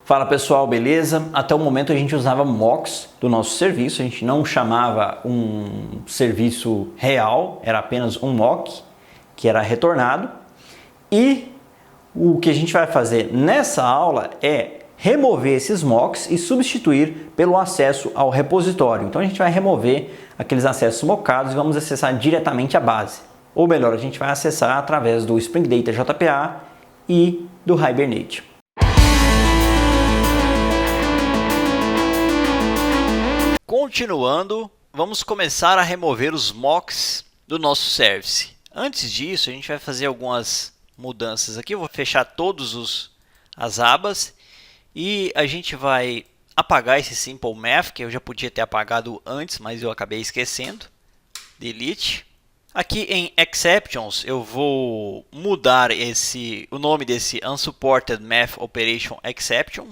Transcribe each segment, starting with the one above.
Fala pessoal, beleza? Até o momento a gente usava mocks do nosso serviço, a gente não chamava um serviço real, era apenas um mock que era retornado. E o que a gente vai fazer nessa aula é remover esses mocks e substituir pelo acesso ao repositório. Então a gente vai remover aqueles acessos mockados e vamos acessar diretamente a base. Ou melhor, a gente vai acessar através do Spring Data JPA e do Hibernate. Continuando, vamos começar a remover os mocks do nosso service. Antes disso, a gente vai fazer algumas mudanças aqui. Eu vou fechar todas as abas e a gente vai apagar esse Simple Math, que eu já podia ter apagado antes, mas eu acabei esquecendo. Delete. Aqui em Exceptions, eu vou mudar o nome desse Unsupported Math Operation Exception.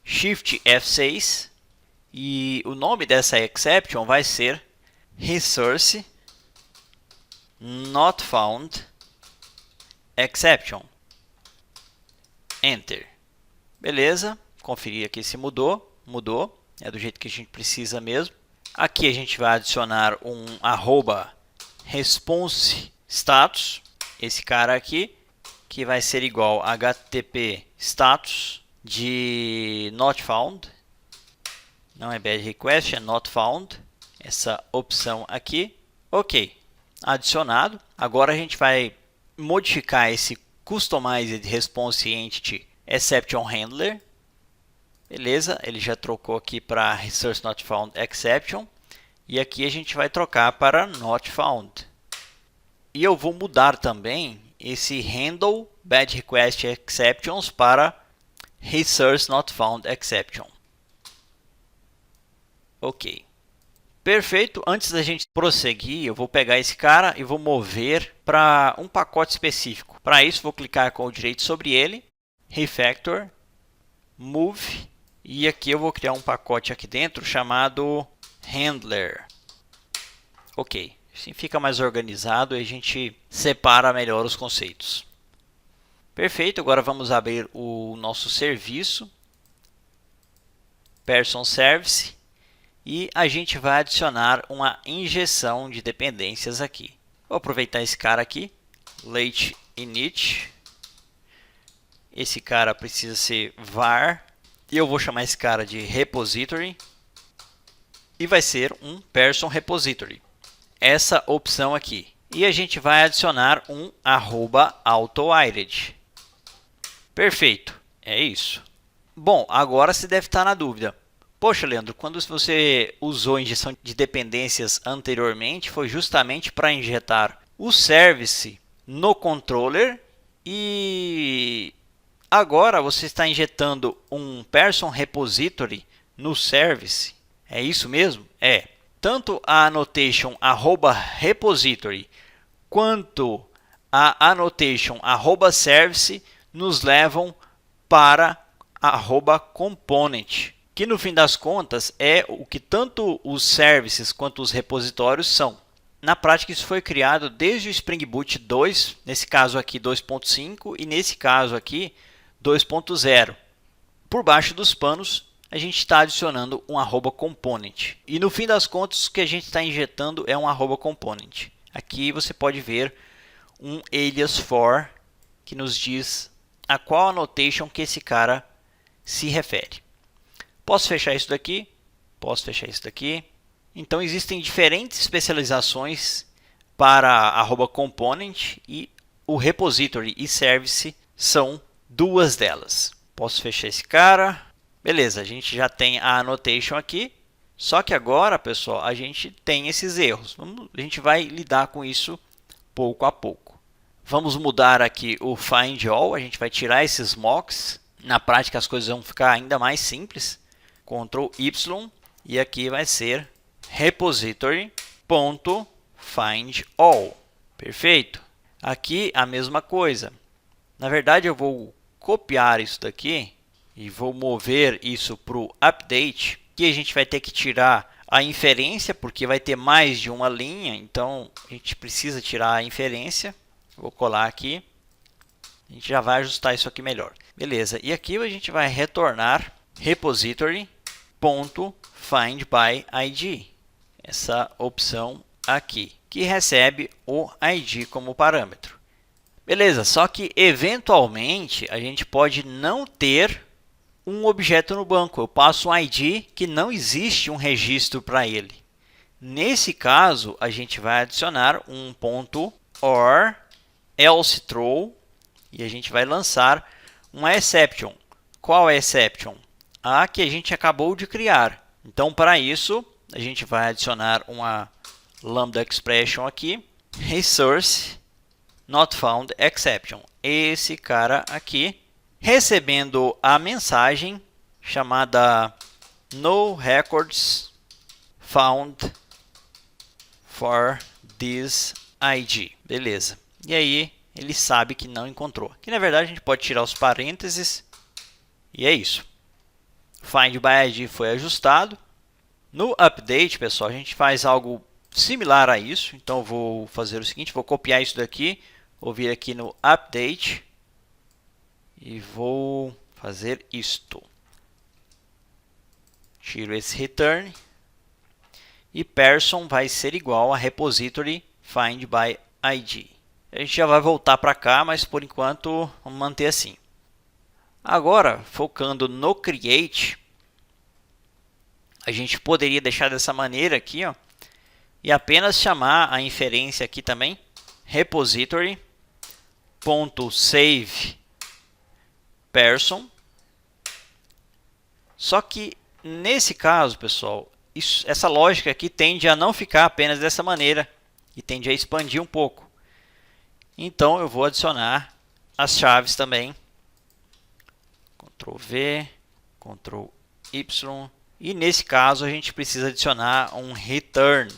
Shift F6. E o nome dessa exception vai ser Resource Not Found Exception. Enter. Beleza. Conferir aqui se mudou. Mudou. É do jeito que a gente precisa mesmo. Aqui a gente vai adicionar um @response status. Esse cara aqui, que vai ser igual a http status de not found. Não é bad request, é not found. Essa opção aqui. Ok. Adicionado. Agora a gente vai modificar esse Customized Response Entity Exception Handler. Beleza. Ele já trocou aqui para Resource Not Found Exception. E aqui a gente vai trocar para Not Found. E eu vou mudar também esse Handle Bad Request Exceptions para Resource Not Found Exception. Ok. Perfeito. Antes da gente prosseguir, eu vou pegar esse cara e vou mover para um pacote específico. Para isso, vou clicar com o direito sobre ele, Refactor, Move, e aqui eu vou criar um pacote aqui dentro chamado Handler. Ok. Assim fica mais organizado e a gente separa melhor os conceitos. Perfeito. Agora vamos abrir o nosso serviço, Person Service. E a gente vai adicionar uma injeção de dependências aqui. Vou aproveitar esse cara aqui, late init. Esse cara precisa ser var. E eu vou chamar esse cara de repository. E vai ser um person repository. Essa opção aqui. E a gente vai adicionar um @autoited. Perfeito. É isso. Bom, agora você deve estar na dúvida. Poxa, Leandro, quando você usou injeção de dependências anteriormente, foi justamente para injetar o service no controller e agora você está injetando um person repository no service. É isso mesmo? É. Tanto a annotation @repository quanto a annotation @service nos levam para @component. Que no fim das contas é o que tanto os services quanto os repositórios são. Na prática isso foi criado desde o Spring Boot 2, nesse caso aqui 2.5 e nesse caso aqui 2.0. Por baixo dos panos a gente está adicionando um @component. E no fim das contas o que a gente está injetando é um @component. Aqui você pode ver um alias for que nos diz a qual annotation que esse cara se refere. Posso fechar isso daqui? Posso fechar isso daqui. Então existem diferentes especializações para @component e o repository e service são duas delas. Posso fechar esse cara. Beleza, a gente já tem a annotation aqui. Só que agora, pessoal, a gente tem esses erros. A gente vai lidar com isso pouco a pouco. Vamos mudar aqui o find all. A gente vai tirar esses mocks. Na prática as coisas vão ficar ainda mais simples. Ctrl Y e aqui vai ser repository.findAll. Perfeito. Aqui a mesma coisa. Na verdade eu vou copiar isso daqui e vou mover isso para o update. Que a gente vai ter que tirar a inferência porque vai ter mais de uma linha. Então a gente precisa tirar a inferência. Vou colar aqui. A gente já vai ajustar isso aqui melhor. Beleza, e aqui a gente vai retornar repository.findById, essa opção aqui, que recebe o ID como parâmetro. Beleza, só que eventualmente a gente pode não ter um objeto no banco. Eu passo um ID que não existe um registro para ele. Nesse caso, a gente vai adicionar um ponto or else throw e a gente vai lançar uma exception. Qual é a exception? A que a gente acabou de criar. Então, para isso, a gente vai adicionar uma lambda expression aqui, resource not found exception. Esse cara aqui, recebendo a mensagem chamada no records found for this ID. Beleza. E aí, ele sabe que não encontrou. Aqui, na verdade, a gente pode tirar os parênteses. E é isso. Find by ID foi ajustado. No update, pessoal, a gente faz algo similar a isso. Então, eu vou fazer o seguinte. Vou copiar isso daqui. Vou vir aqui no update. E vou fazer isto. Tiro esse return. E person vai ser igual a repository find by ID. A gente já vai voltar para cá, mas por enquanto vamos manter assim. Agora, focando no create, a gente poderia deixar dessa maneira aqui, ó, e apenas chamar a inferência aqui também, repository.save person. Só que nesse caso, pessoal, essa lógica aqui tende a não ficar apenas dessa maneira e tende a expandir um pouco. Então, eu vou adicionar as chaves também. Ctrl V, Ctrl Y. E nesse caso, a gente precisa adicionar um return.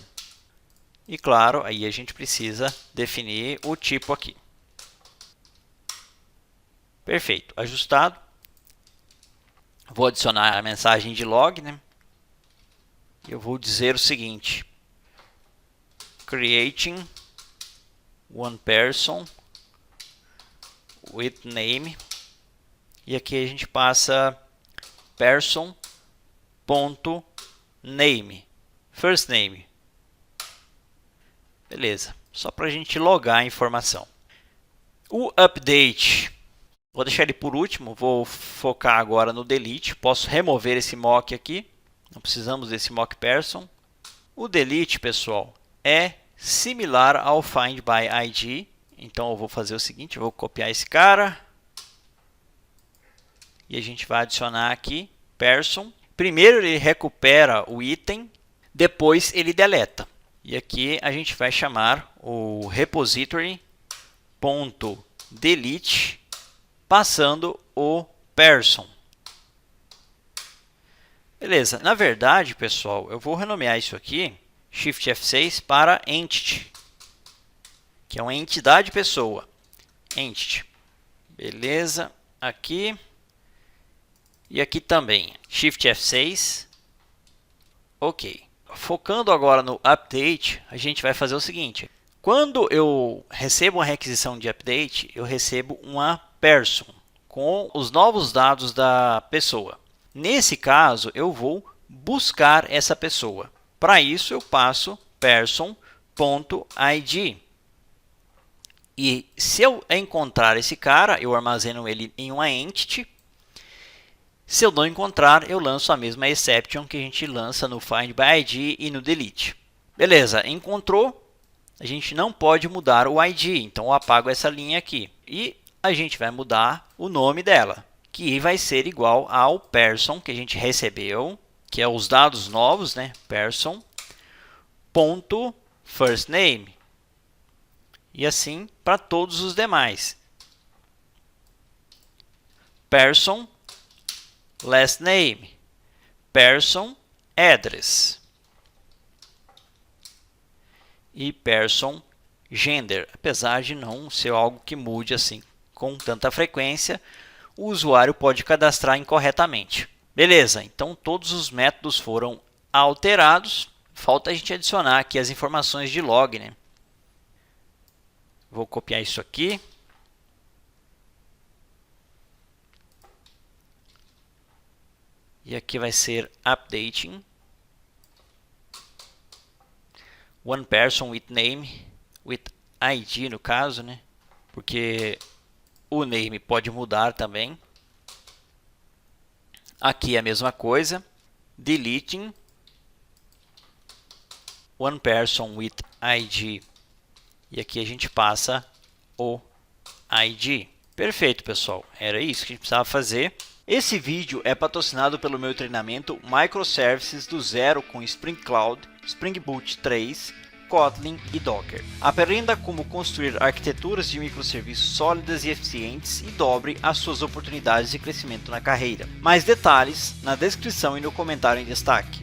E claro, aí a gente precisa definir o tipo aqui. Perfeito, ajustado. Vou adicionar a mensagem de log, né? Eu vou dizer o seguinte: creating one person with name, e aqui a gente passa person.name, first name. Beleza, só para a gente logar a informação. O update, vou deixar ele por último, vou focar agora no delete. Posso remover esse mock aqui, não precisamos desse mock person. O delete, pessoal, é similar ao find by ID. Então eu vou fazer o seguinte, eu vou copiar esse cara e a gente vai adicionar aqui person. Primeiro ele recupera o item, depois ele deleta. E aqui a gente vai chamar o repository.delete passando o person. Beleza, na verdade, pessoal, eu vou renomear isso aqui, Shift F6, para entity, que é uma entidade pessoa. Entity. Beleza, aqui. E aqui também, Shift F6. Ok. Focando agora no update, a gente vai fazer o seguinte. Quando eu recebo uma requisição de update, eu recebo uma person com os novos dados da pessoa. Nesse caso, eu vou buscar essa pessoa. Para isso, eu passo person.id. E se eu encontrar esse cara, eu armazeno ele em uma entity. Se eu não encontrar, eu lanço a mesma exception que a gente lança no find by ID e no delete. Beleza, encontrou, a gente não pode mudar o ID, então eu apago essa linha aqui. E a gente vai mudar o nome dela, que vai ser igual ao person que a gente recebeu, que é os dados novos, né? person.firstname. E assim para todos os demais. Person last name, person address e person gender. Apesar de não ser algo que mude assim com tanta frequência, o usuário pode cadastrar incorretamente. Beleza, então todos os métodos foram alterados. Falta a gente adicionar aqui as informações de log, né? Vou copiar isso aqui. E aqui vai ser updating. One person with name, with ID no caso, né? Porque o name pode mudar também. Aqui é a mesma coisa. Deleting. One person with ID. E aqui a gente passa o ID. Perfeito, pessoal. Era isso que a gente precisava fazer. Esse vídeo é patrocinado pelo meu treinamento Microservices do Zero com Spring Cloud, Spring Boot 3, Kotlin e Docker. Aprenda como construir arquiteturas de microserviços sólidas e eficientes e dobre as suas oportunidades de crescimento na carreira. Mais detalhes na descrição e no comentário em destaque.